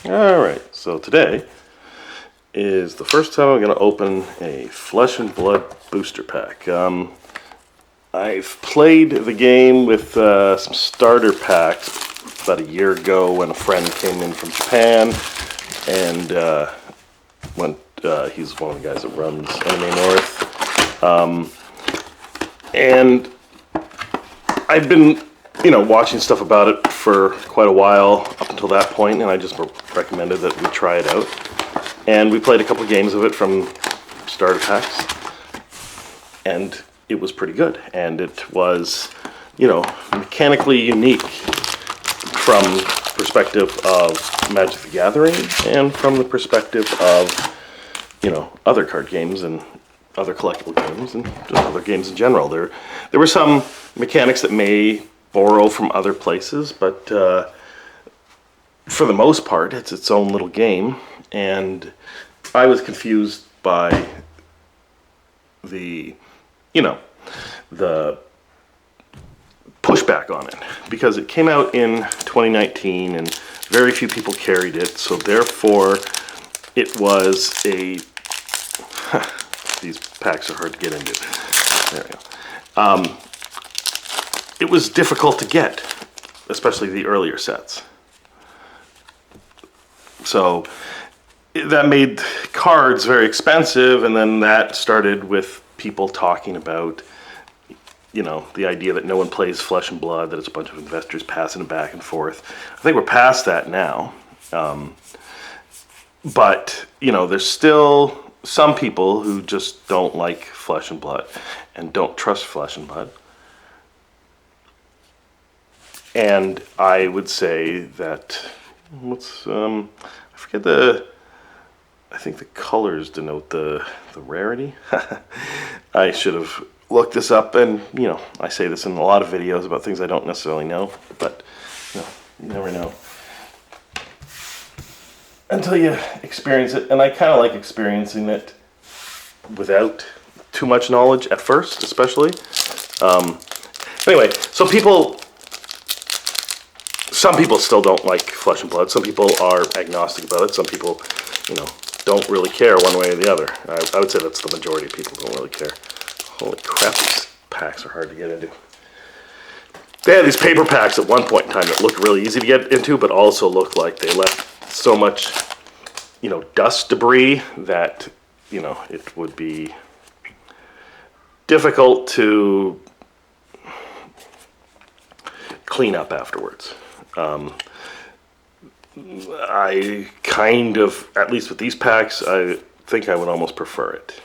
Alright, so today is the first time I'm going to open a Flesh and Blood booster pack. I've played the game with some starter packs about a year ago when a friend came in from Japan, and he's one of the guys that runs Anime North. And I've been watching stuff about it for quite a while up until that point, and I just recommended that we try it out. And we played a couple games of it from starter packs, and it was pretty good. And it was, mechanically unique from the perspective of Magic the Gathering and from the perspective of, other card games and other collectible games and just other games in general. There were some mechanics that may borrow from other places, but for the most part, it's its own little game. And I was confused by the pushback on it, because it came out in 2019 and very few people carried it, so therefore it was a these packs are hard to get into. There we go. It was difficult to get, especially the earlier sets. So that made cards very expensive, and then that started with people talking about, the idea that no one plays Flesh and Blood, that it's a bunch of investors passing it back and forth. I think we're past that now. But, there's still some people who just don't like Flesh and Blood and don't trust Flesh and Blood. And I would say that, I forget I think the colors denote the rarity. I should have looked this up, and, I say this in a lot of videos about things I don't necessarily know, but, you never know until you experience it. And I kind of like experiencing it without too much knowledge at first, especially. Anyway, so some people still don't like Flesh and Blood. Some people are agnostic about it. Some people, don't really care one way or the other. I would say that's the majority of people don't really care. Holy crap, these packs are hard to get into. They had these paper packs at one point in time that looked really easy to get into, but also looked like they left so much, dust debris that, it would be difficult to clean up afterwards. I kind of, at least with these packs, I think I would almost prefer it.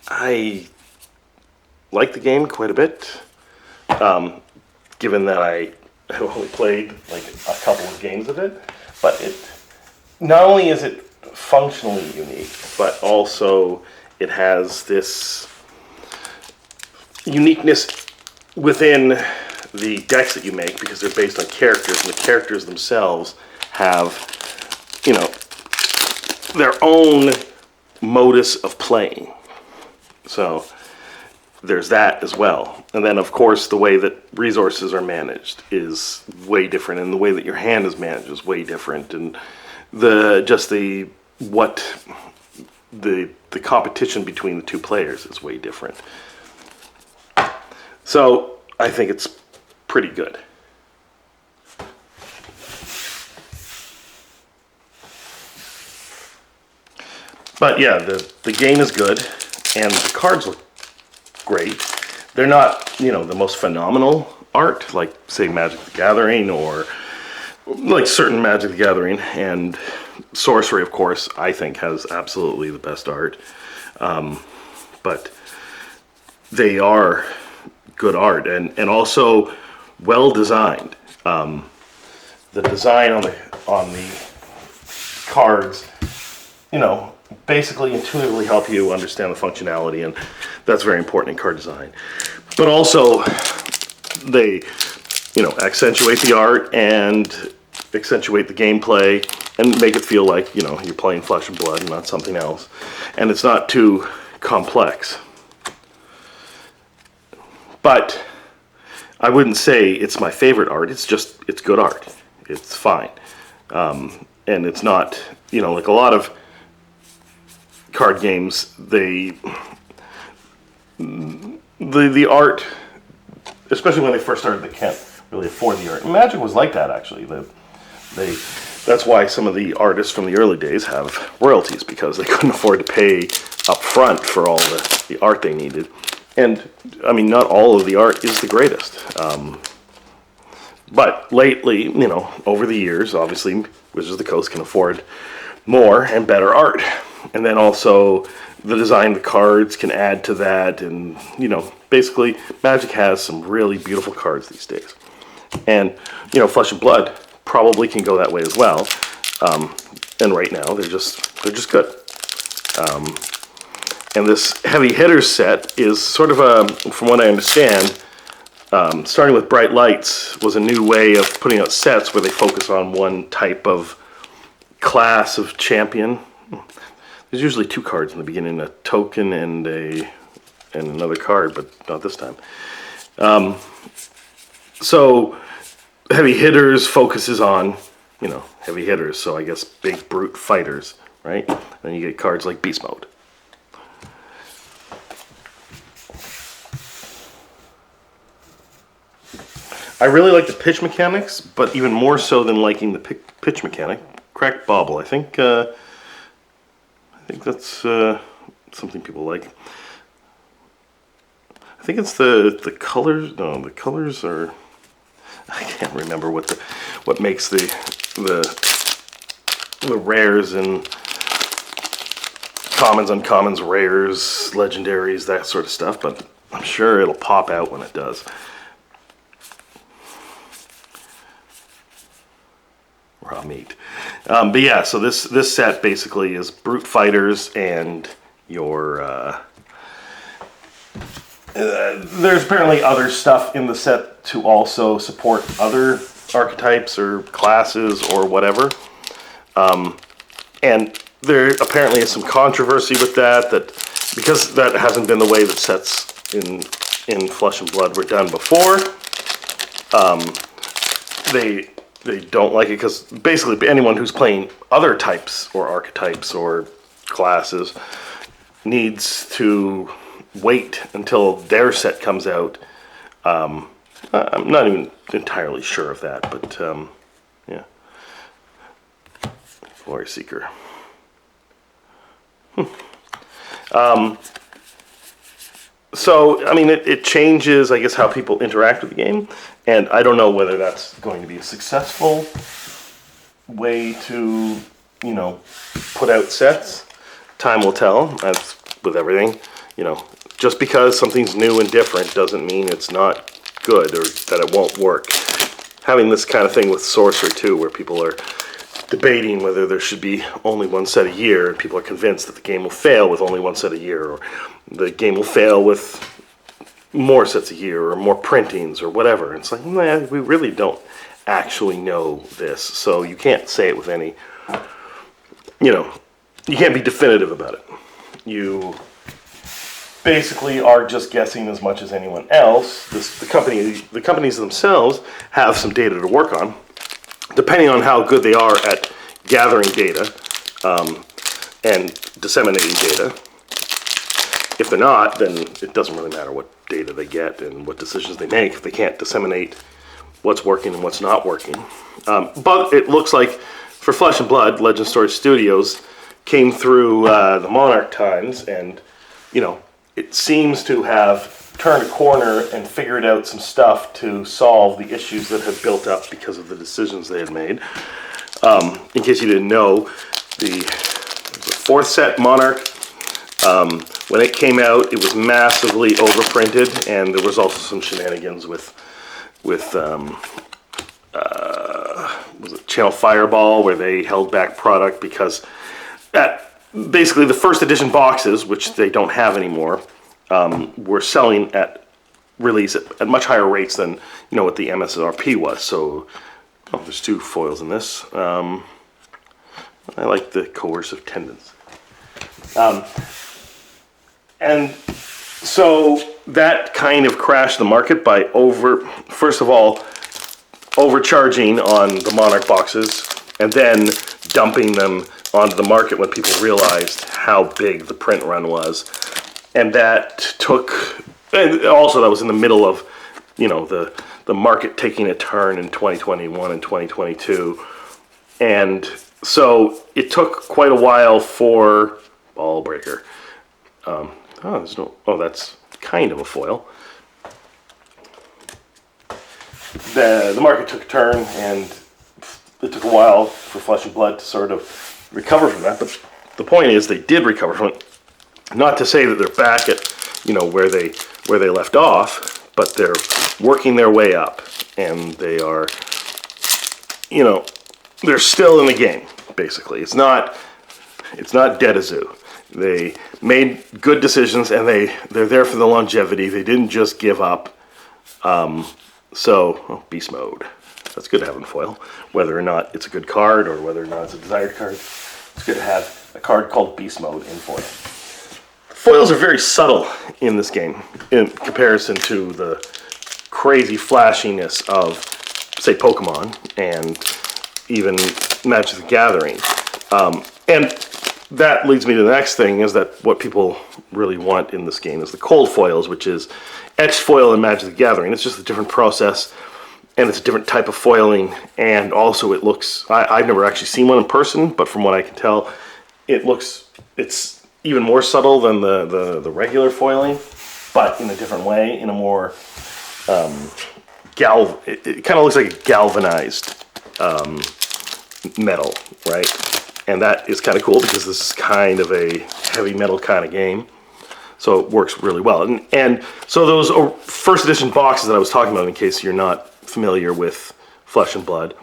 I like the game quite a bit, given that I have only played like a couple of games of it, but not only is it functionally unique, but also it has this uniqueness within the decks that you make, because they're based on characters, and the characters themselves have, their own modus of playing. So there's that as well. And then, of course, the way that resources are managed is way different, and the way that your hand is managed is way different, and the competition between the two players is way different. So I think it's pretty good. But yeah, the game is good, and the cards look great. They're not, the most phenomenal art, like, say, Magic the Gathering, or like certain Magic the Gathering, and Sorcery, of course, I think has absolutely the best art. But they are good art, and also well designed. The design on the cards, basically intuitively help you understand the functionality, and that's very important in card design. But also, they, accentuate the art and accentuate the gameplay and make it feel like, you're playing Flesh and Blood and not something else. And it's not too complex. But I wouldn't say it's my favorite art. It's good art. It's fine. And it's not, like a lot of card games, the art, especially when they first started, they can't really afford the art. And Magic was like that, actually. That's why some of the artists from the early days have royalties, because they couldn't afford to pay up front for all the art they needed. And, I mean, not all of the art is the greatest. But lately, over the years, obviously, Wizards of the Coast can afford more and better art. And then also, the design of the cards can add to that. And, basically, Magic has some really beautiful cards these days. And, Flesh and Blood probably can go that way as well. And right now, they're just good. And this Heavy Hitters set is sort of from what I understand, starting with Bright Lights was a new way of putting out sets where they focus on one type of class of champion. There's usually 2 cards in the beginning, a token and another card, but not this time. So Heavy Hitters focuses on, heavy hitters, so I guess big brute fighters, right? Then you get cards like Beast Mode. I really like the pitch mechanics, but even more so than liking the pitch mechanic, Cracked Bauble. I think that's something people like. I think it's the colors. No, the colors are. I can't remember what makes the rares and commons, uncommons, rares, legendaries, that sort of stuff. But I'm sure it'll pop out when it does. Raw meat. But yeah, so this set basically is brute fighters and your. There's apparently other stuff in the set to also support other archetypes or classes or whatever. And there apparently is some controversy with that because that hasn't been the way that sets in Flesh and Blood were done before. They don't like it because basically anyone who's playing other types or archetypes or classes needs to wait until their set comes out. I'm not even entirely sure of that, but yeah. Glory Seeker. So, I mean, it changes, I guess, how people interact with the game, and I don't know whether that's going to be a successful way to, put out sets. Time will tell, as with everything. Just because something's new and different doesn't mean it's not good or that it won't work. Having this kind of thing with Sorcerer too, where people are debating whether there should be only one set a year, and people are convinced that the game will fail with only one set a year, or the game will fail with more sets a year, or more printings, or whatever. And it's like, man, we really don't actually know this, so you can't say it with any, you can't be definitive about it. You basically are just guessing as much as anyone else. The companies themselves have some data to work on, depending on how good they are at gathering data and disseminating data. If they're not, then it doesn't really matter what data they get and what decisions they make if they can't disseminate what's working and what's not working. But it looks like for Flesh and Blood, Legend Story Studios came through the Monarch times, and it seems to have turned a corner and figured out some stuff to solve the issues that had built up because of the decisions they had made. In case you didn't know, the 4th set, Monarch, when it came out, it was massively overprinted, and there was also some shenanigans with was it Channel Fireball, where they held back product because basically the first edition boxes, which they don't have anymore, were selling at release at much higher rates than what the MSRP was. So, there's 2 foils in this. I like the coercive tendency. And so that kind of crashed the market by first of all, overcharging on the Monarch boxes and then dumping them onto the market when people realized how big the print run was. And that and also that was in the middle of, the market taking a turn in 2021 and 2022. And so it took quite a while for Ball Breaker. That's kind of a foil. The market took a turn, and it took a while for Flesh and Blood to sort of recover from that. But the point is, they did recover from it. Not to say that they're back at, where they left off, but they're working their way up, and they are, they're still in the game. Basically, it's not dead as zoo. They made good decisions, and they're there for the longevity. They didn't just give up. Beast Mode. That's good to have in foil. Whether or not it's a good card or whether or not it's a desired card, it's good to have a card called Beast Mode in foil. Foils are very subtle in this game in comparison to the crazy flashiness of, say, Pokemon and even Magic the Gathering. And that leads me to the next thing, is that what people really want in this game is the cold foils, which is etched foil in Magic the Gathering. It's just a different process, and it's a different type of foiling, and also it looks, I've never actually seen one in person, but from what I can tell, it's even more subtle than the regular foiling, but in a different way, in a more, it kind of looks like a galvanized metal, right? And that is kind of cool because this is kind of a heavy metal kind of game. So it works really well. And so those first edition boxes that I was talking about, in case you're not familiar with Flesh and Blood,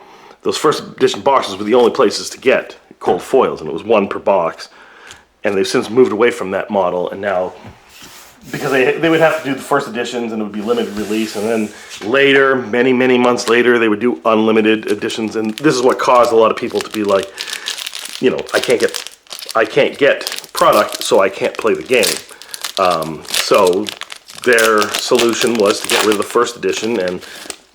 those first edition boxes were the only places to get cold foils, and it was one per box. And they've since moved away from that model, and now, because they would have to do the first editions and it would be limited release, and then later, many, many months later, they would do unlimited editions. And this is what caused a lot of people to be like, I can't get product, so I can't play the game. So their solution was to get rid of the first edition, and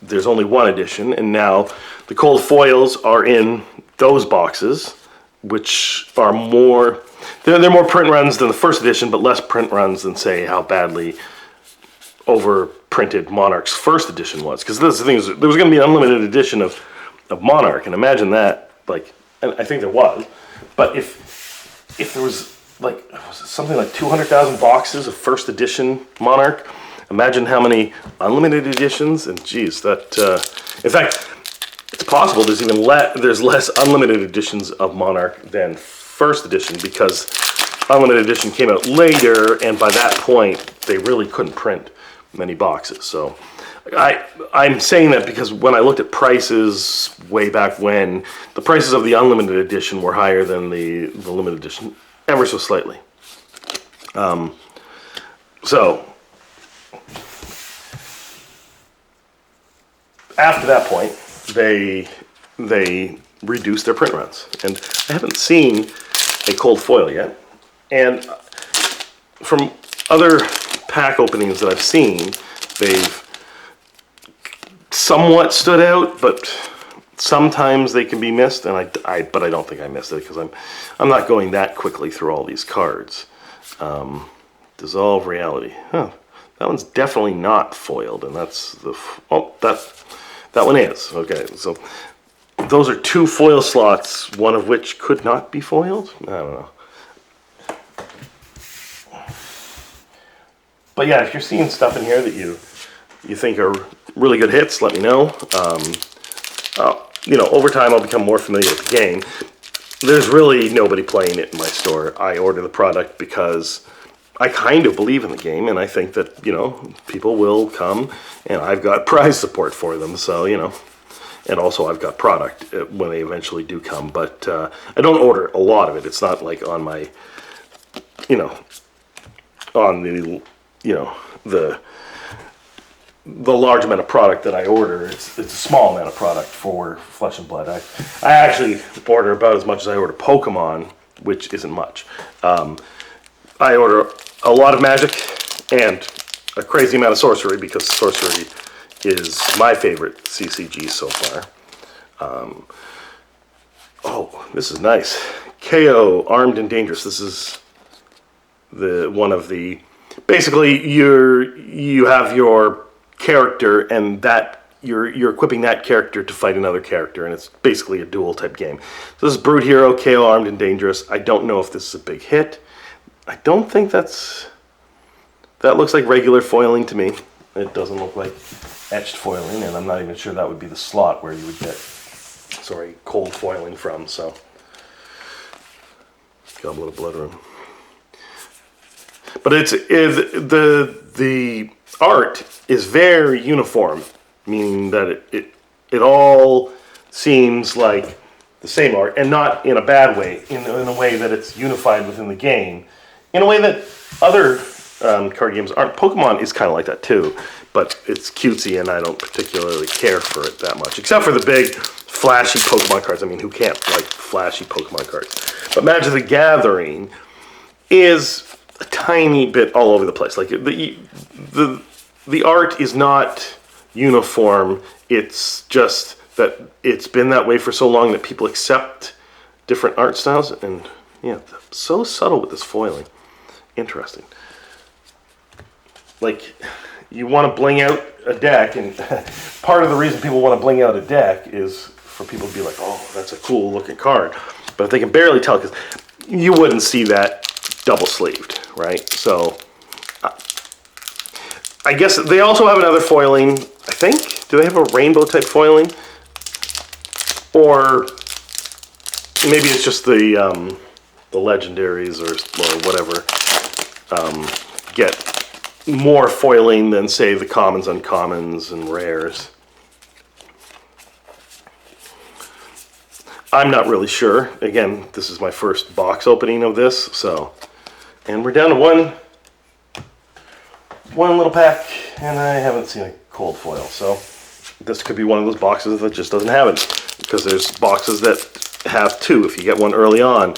there's only one edition, and now the cold foils are in those boxes, which are more, they're more print runs than the first edition, but less print runs than, say, how badly overprinted Monarch's first edition was. Because this is the thing, there was going to be an unlimited edition of Monarch, and imagine that, and I think there was, but if there was something like 200,000 boxes of first edition Monarch, imagine how many unlimited editions, and geez, that, in fact, it's possible there's less unlimited editions of Monarch than first edition, because unlimited edition came out later, and by that point, they really couldn't print many boxes. So I'm saying that because when I looked at prices way back when, the prices of the unlimited edition were higher than the limited edition, ever so slightly. So after that point, they reduced their print runs, and I haven't seen a cold foil yet. And from other pack openings that I've seen, they've somewhat stood out, but sometimes they can be missed, and but I don't think I missed it because I'm not going that quickly through all these cards. Dissolve Reality. Huh. That one's definitely not foiled, and that's that one is. Okay, so those are two foil slots, one of which could not be foiled. I don't know. But yeah, if you're seeing stuff in here that you think are really good hits, let me know. Over time I'll become more familiar with the game. There's really nobody playing it in my store. I order the product because I kind of believe in the game, and I think that, people will come, and I've got prize support for them, so, and also I've got product when they eventually do come, but I don't order a lot of it. It's not like on my, on the large amount of product that I order. It's a small amount of product for Flesh and Blood. I actually order about as much as I order Pokemon, which isn't much. I order a lot of Magic, and a crazy amount of sorcery, because sorcery is my favorite CCG so far. Oh, this is nice. KO, Armed and Dangerous. This is one of the... Basically, you have your character, and that you're equipping that character to fight another character, and it's basically a duel type game. So this is Brute Hero, KO, Armed and Dangerous. I don't know if this is a big hit. I don't think that looks like regular foiling to me. It doesn't look like etched foiling, and I'm not even sure that would be the slot where you would get, cold foiling from. So, got a little blood room. But the art is very uniform, meaning that it all seems like the same art, and not in a bad way, in a way that it's unified within the game, in a way that other card games aren't. Pokemon is kind of like that too, but it's cutesy, and I don't particularly care for it that much, except for the big, flashy Pokemon cards. I mean, who can't like flashy Pokemon cards? But Magic the Gathering is a tiny bit all over the place. Like the art is not uniform. It's just that it's been that way for so long that people accept different art styles, and yeah, so subtle with this foiling. Interesting. Like, you want to bling out a deck, and part of the reason people want to bling out a deck is for people to be like, oh, that's a cool looking card. But if they can barely tell, because you wouldn't see that double sleeved, right? So I guess they also have another foiling, I think. Do they have a rainbow type foiling? Or maybe it's just the legendaries or whatever get more foiling than, say, the commons, uncommons, and rares. I'm not really sure. Again, this is my first box opening of this, so... And we're down to one little pack, and I haven't seen a cold foil, so this could be one of those boxes that just doesn't have it, because there's boxes that have two. If you get one early on,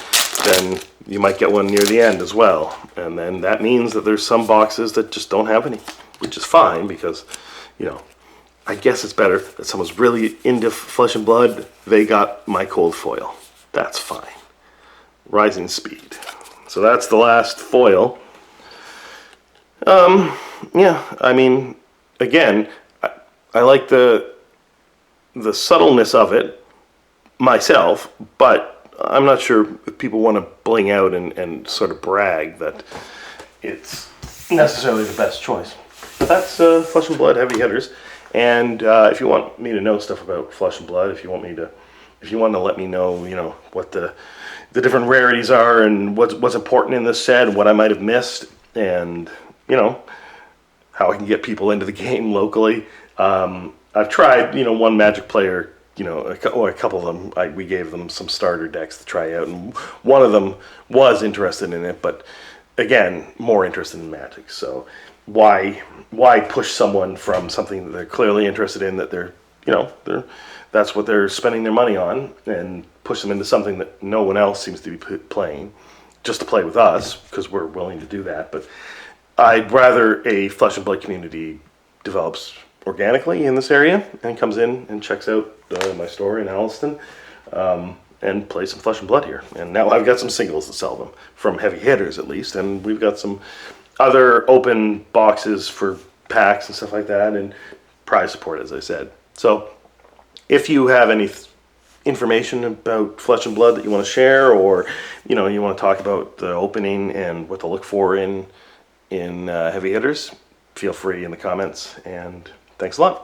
then you might get one near the end as well, and then that means that there's some boxes that just don't have any, which is fine, because, you know, I guess it's better that someone's really into Flesh and Blood, they got my cold foil. That's fine. Rising Speed. So that's the last foil. Yeah, I mean, again, I like the subtleness of it myself, but I'm not sure if people want to bling out and sort of brag that it's necessarily the best choice. But that's Flesh and Blood Heavy Hitters. And if you want me to know stuff about Flesh and Blood, if you want to let me know, you know, what the different rarities are and what's important in this set and what I might have missed, and, you know, how I can get people into the game locally. I've tried, you know, one Magic player, you know, a couple of them, we gave them some starter decks to try out, and one of them was interested in it, but again, more interested in Magic. So why push someone from something that they're clearly interested in, that they're, you know, that's what they're spending their money on, and push them into something that no one else seems to be playing, just to play with us, because we're willing to do that. But I'd rather a Flesh and Blood community develops organically in this area and comes in and checks out my store in Alliston, and plays some Flesh and Blood here. And now I've got some singles to sell them, from Heavy Hitters at least, and we've got some other open boxes for packs and stuff like that, and prize support, as I said. So if you have any information about Flesh and Blood that you want to share, or, you know, you want to talk about the opening and what to look for in Heavy Hitters, feel free in the comments, and thanks a lot.